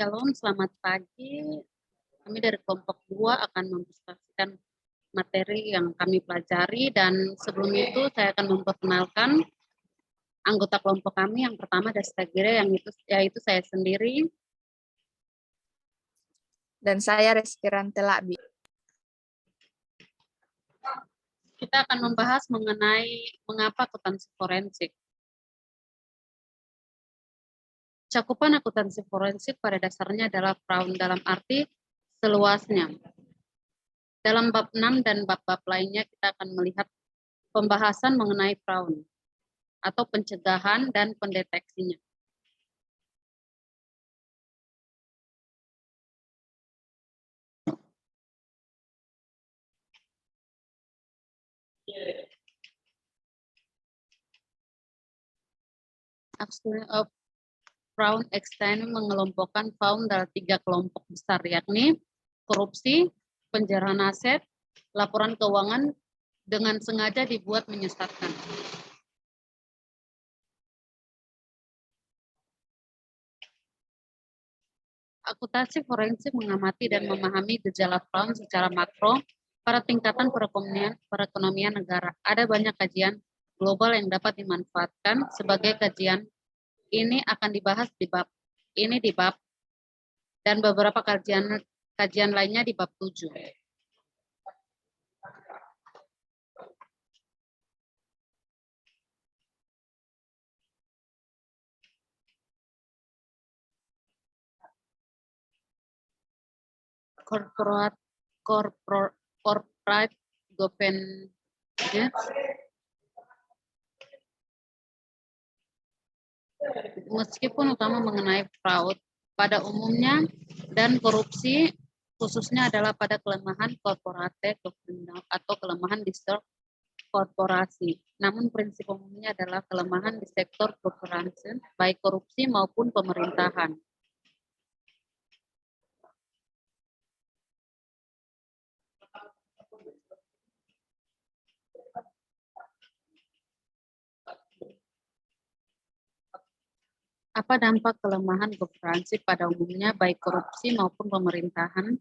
Shalom, selamat pagi. Kami dari kelompok 2 akan mempresentasikan materi yang kami pelajari, dan sebelum itu saya akan memperkenalkan anggota kelompok kami. Yang pertama ada Stagira, yaitu saya sendiri. Dan saya Reskiran Telabi. Kita akan membahas mengenai mengapa akuntansi forensik. Cakupan akuntansi forensik pada dasarnya adalah Fraud dalam arti seluasnya. Dalam bab 6 dan bab-bab lainnya kita akan melihat pembahasan mengenai fraud atau pencegahan dan pendeteksinya. Aspect of fraud extend mengelompokkan fraud dalam 3 kelompok besar, yakni korupsi, penjarahan aset, laporan keuangan dengan sengaja dibuat menyesatkan. Akuntansi forensik mengamati dan memahami gejala fraud secara makro pada tingkatan perekonomian negara. Ada banyak kajian global yang dapat dimanfaatkan sebagai kajian. Ini akan dibahas di bab ini dan beberapa kajian lainnya di bab 7. Corporate governance. Meskipun utama mengenai fraud pada umumnya dan korupsi khususnya adalah pada kelemahan corporate governance atau kelemahan di sektor korporasi. Namun prinsip umumnya adalah kelemahan di sektor governance baik korupsi maupun pemerintahan. Apa dampak kelemahan governance pada umumnya baik korupsi maupun pemerintahan?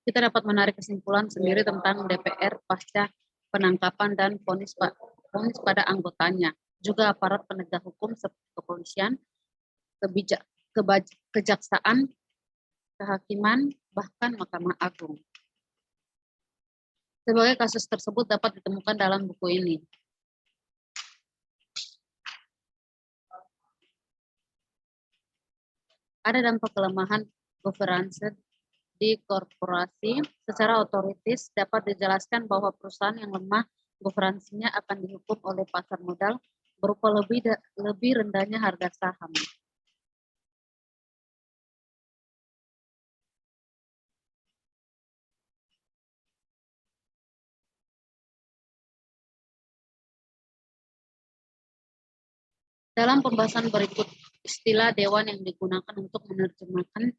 Kita dapat menarik kesimpulan sendiri tentang DPR pasca penangkapan dan vonis pada anggotanya, juga aparat penegak hukum seperti kepolisian, kejaksaan, kehakiman, bahkan Mahkamah Agung. Sebagai kasus tersebut dapat ditemukan dalam buku ini. Ada dampak kelemahan governance di korporasi. Secara otoritis dapat dijelaskan bahwa perusahaan yang lemah governance-nya akan dihukum oleh pasar modal berupa lebih rendahnya harga saham. Dalam pembahasan berikut, istilah dewan yang digunakan untuk menerjemahkan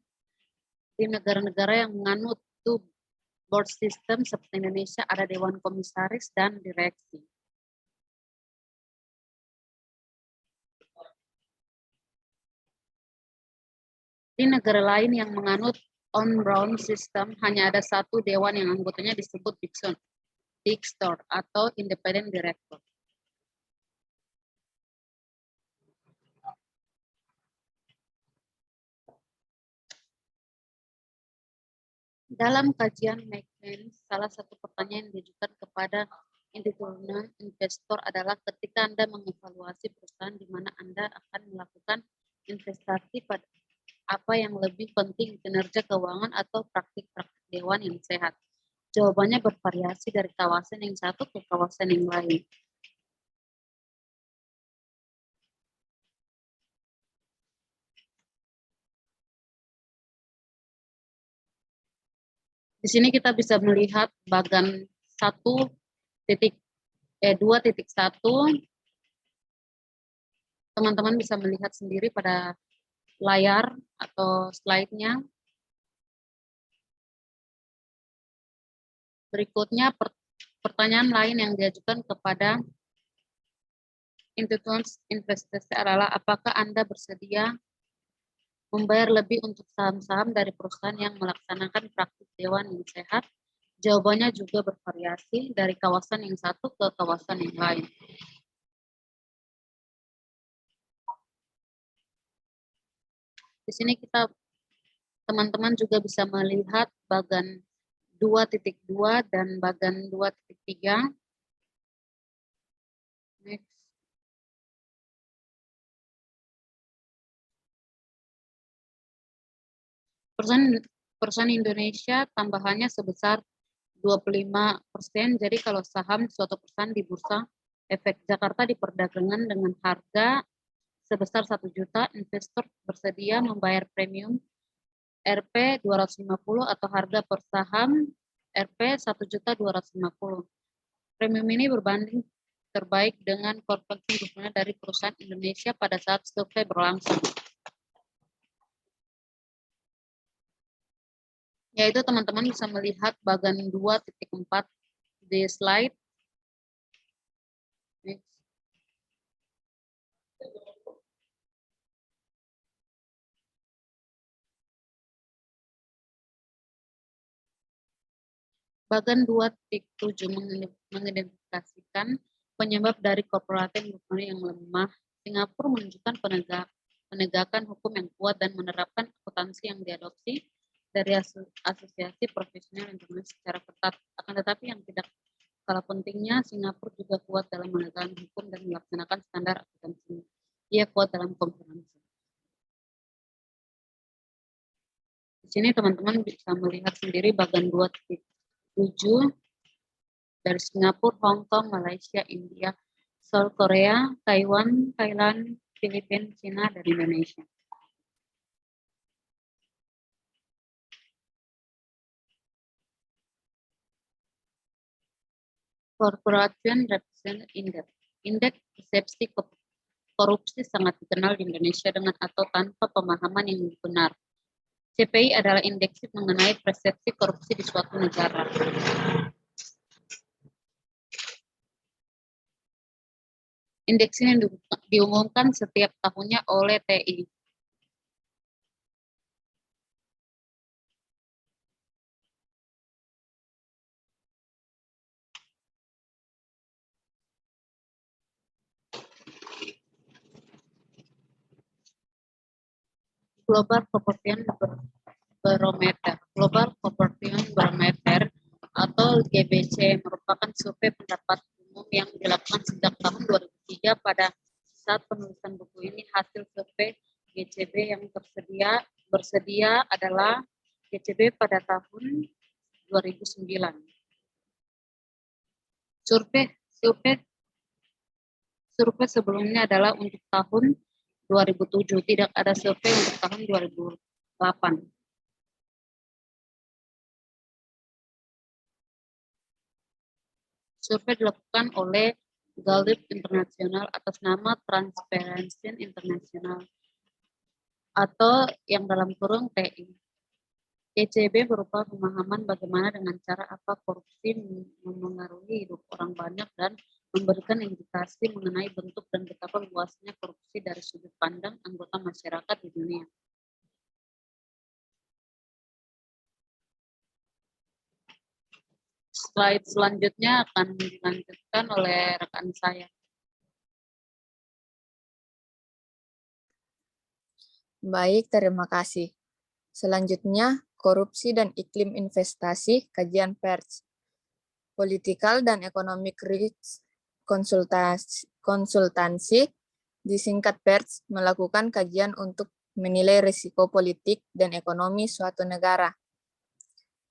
di negara-negara yang menganut two-board system seperti Indonesia ada dewan komisaris dan direksi. Di negara lain yang menganut on-board system hanya ada satu dewan yang anggotanya disebut Big Store atau Independent Director. Dalam kajian McMahon, salah satu pertanyaan yang diajukan kepada independent investor adalah ketika Anda mengevaluasi perusahaan di mana Anda akan melakukan investasi pada apa yang lebih penting, kinerja keuangan atau praktik-praktik dewan yang sehat. Jawabannya bervariasi dari kawasan yang satu ke kawasan yang lain. Di sini kita bisa melihat bagan 2.1 teman-teman bisa melihat sendiri pada layar atau slide-nya. Berikutnya pertanyaan lain yang diajukan kepada institusi investasi adalah apakah Anda bersedia membayar lebih untuk saham-saham dari perusahaan yang melaksanakan praktik dewan yang sehat? Jawabannya juga bervariasi dari kawasan yang satu ke kawasan yang lain. Di sini teman-teman juga bisa melihat bagan 2.2 dan bagan 2.3. Next. Perusahaan Indonesia tambahannya sebesar 25%. Jadi kalau saham suatu perusahaan di Bursa Efek Jakarta diperdagangkan dengan harga sebesar 1 juta, investor bersedia membayar premium Rp 250 atau harga per saham Rp 1.250.000. Premium ini berbanding terbaik dengan korporasi dukungan dari perusahaan Indonesia pada saat survei berlangsung. Yaitu teman-teman bisa melihat bagan 2.4 di slide. Next. Bagan 2.7 mengidentifikasikan penyebab dari korporatif ekonomi yang lemah. Singapura menunjukkan penegakan hukum yang kuat dan menerapkan akuntansi yang diadopsi dari asosiasi profesional internasional secara ketat. Akan tetapi yang tidak kalah pentingnya, Singapura juga kuat dalam menegakkan hukum dan melaksanakan standar akuntansi. Ia kuat dalam konferensi. Di sini teman-teman bisa melihat sendiri bagan 2.7 dari Singapura, Hong Kong, Malaysia, India, Seoul, Korea, Taiwan, Thailand, Filipina, Cina, dan Indonesia. Corporation Representative Index. Indeks persepsi korupsi sangat dikenal di Indonesia dengan atau tanpa pemahaman yang benar. CPI adalah indeks mengenai persepsi korupsi di suatu negara. Indeks ini diumumkan setiap tahunnya oleh TI. Global Property Barometer. Global Property Barometer atau GBC merupakan survei pendapat umum yang dilakukan sejak tahun 2003. Pada saat penulisan buku ini, hasil survei GCB yang bersedia adalah GCB pada tahun 2009. Survei sebelumnya adalah untuk tahun 2007, tidak ada survei untuk tahun 2008. Survei dilakukan oleh Gallup International atas nama Transparency International atau yang dalam kurung TI. GCB berupa pemahaman bagaimana dengan cara apa korupsi memengaruhi hidup orang banyak dan memberikan indikasi mengenai bentuk dan betapa luasnya korupsi dari sudut pandang anggota masyarakat di dunia. Slide selanjutnya akan dilanjutkan oleh rekan saya. Baik, terima kasih. Selanjutnya, korupsi dan iklim investasi, kajian PERS. Political dan Economic Risk Konsultansi, disingkat PERS, melakukan kajian untuk menilai risiko politik dan ekonomi suatu negara.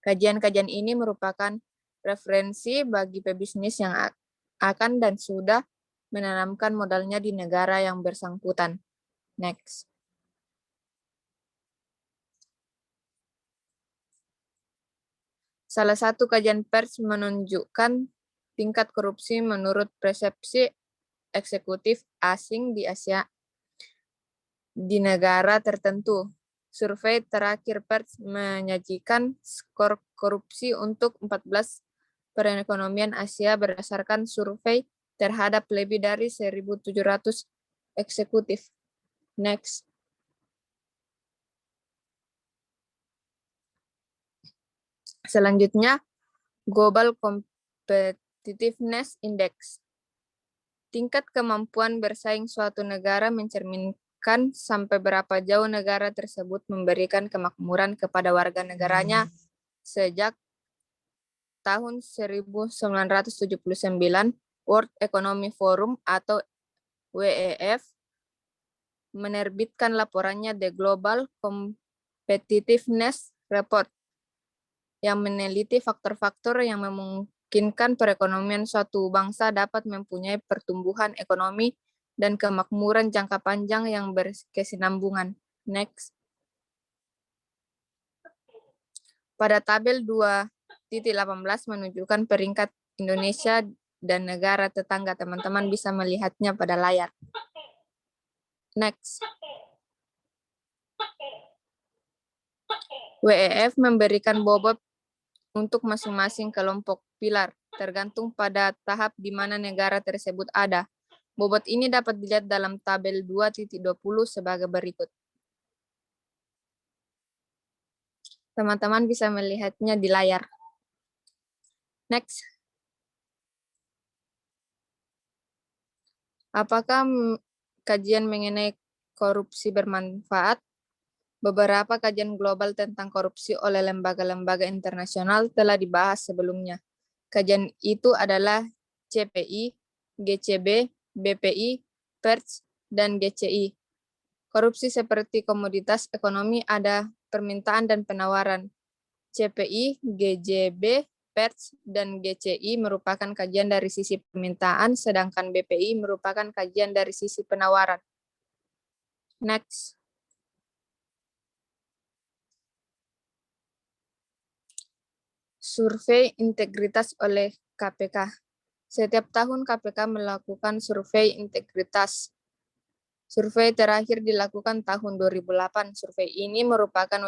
Kajian-kajian ini merupakan referensi bagi pebisnis yang akan dan sudah menanamkan modalnya di negara yang bersangkutan. Next. Salah satu kajian PERS menunjukkan tingkat korupsi menurut persepsi eksekutif asing di Asia di negara tertentu. Survei terakhir PERS menyajikan skor korupsi untuk 14 perekonomian Asia berdasarkan survei terhadap lebih dari 1.700 eksekutif. Next. Selanjutnya, Global Competitiveness Index. Tingkat kemampuan bersaing suatu negara mencerminkan sampai berapa jauh negara tersebut memberikan kemakmuran kepada warga negaranya sejak tahun 1979, World Economic Forum atau WEF menerbitkan laporannya The Global Competitiveness Report yang meneliti faktor-faktor yang memungkinkan perekonomian suatu bangsa dapat mempunyai pertumbuhan ekonomi dan kemakmuran jangka panjang yang berkesinambungan. Next. Pada tabel 2.18 menunjukkan peringkat Indonesia dan negara tetangga. Teman-teman bisa melihatnya pada layar. Next. WEF memberikan bobot untuk masing-masing kelompok pilar, tergantung pada tahap di mana negara tersebut ada. Bobot ini dapat dilihat dalam tabel 2.20 sebagai berikut. Teman-teman bisa melihatnya di layar. Next. Apakah kajian mengenai korupsi bermanfaat? Beberapa kajian global tentang korupsi oleh lembaga-lembaga internasional telah dibahas sebelumnya. Kajian itu adalah CPI, GCB, BPI, PERS, dan GCI. Korupsi seperti komoditas ekonomi ada permintaan dan penawaran. CPI, GCB, PERS, dan GCI merupakan kajian dari sisi permintaan, sedangkan BPI merupakan kajian dari sisi penawaran. Next. Survei integritas oleh KPK. Setiap tahun KPK melakukan survei integritas. Survei terakhir dilakukan tahun 2008. Survei ini merupakan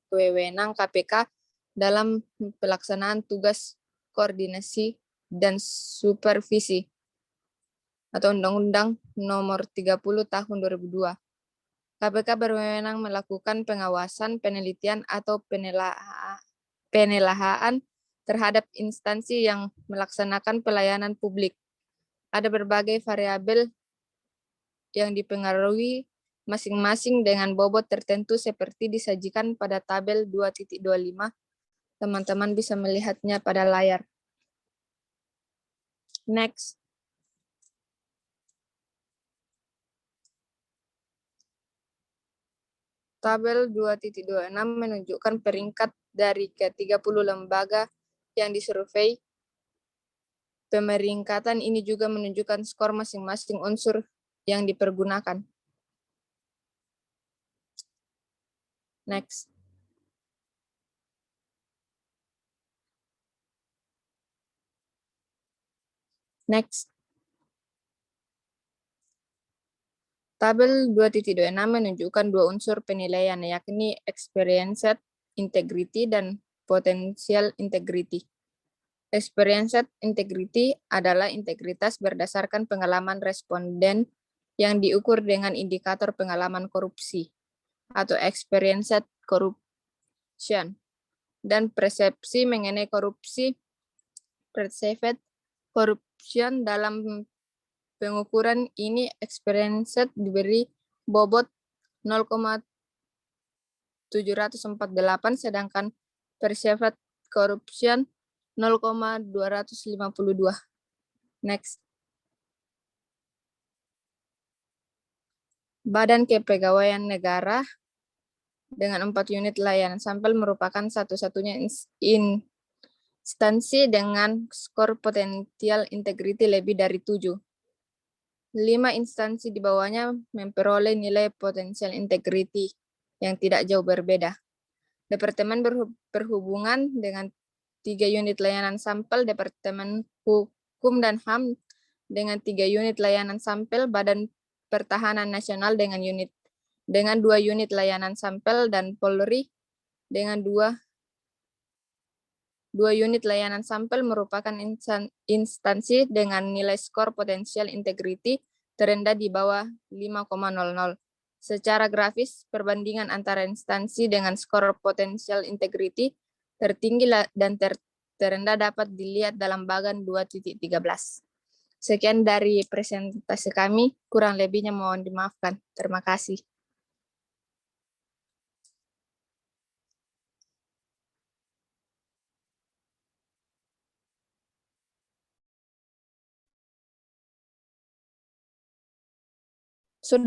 wewenang KPK dalam pelaksanaan tugas koordinasi dan supervisi atau Undang-Undang Nomor 30 Tahun 2002. KPK berwenang melakukan pengawasan, penelitian, atau penelahaan terhadap instansi yang melaksanakan pelayanan publik. Ada berbagai variabel yang dipengaruhi masing-masing dengan bobot tertentu seperti disajikan pada tabel 2.25. Teman-teman bisa melihatnya pada layar. Next. Tabel 2.26 menunjukkan peringkat dari ke-30 lembaga yang disurvei. Pemeringkatan ini juga menunjukkan skor masing-masing unsur yang dipergunakan. Next. Next. Tabel 2.26 menunjukkan dua unsur penilaian, yakni experienced integrity dan potential integrity. Experienced integrity adalah integritas berdasarkan pengalaman responden yang diukur dengan indikator pengalaman korupsi atau experienced corruption, dan persepsi mengenai korupsi, perceived corruption. Dalam pengukuran ini experienced diberi bobot 0,748, sedangkan perceived corruption 0,252. Next. Badan Kepegawaian Negara dengan 4 unit layanan sampel merupakan satu-satunya instansi dengan skor potensial integrity lebih dari 7. 5 instansi di bawahnya memperoleh nilai potensial integrity yang tidak jauh berbeda. Departemen Perhubungan dengan 3 unit layanan sampel, Departemen Hukum dan HAM dengan 3 unit layanan sampel, Badan Pertahanan Nasional dengan 2 unit layanan sampel, dan Polri dengan 2 unit layanan sampel merupakan instansi dengan nilai skor potensial integrity terendah di bawah 5,00. Secara grafis, perbandingan antara instansi dengan skor potensial integrity tertinggi dan terendah dapat dilihat dalam bagan 2.13. Sekian dari presentasi kami, kurang lebihnya mohon dimaafkan. Terima kasih.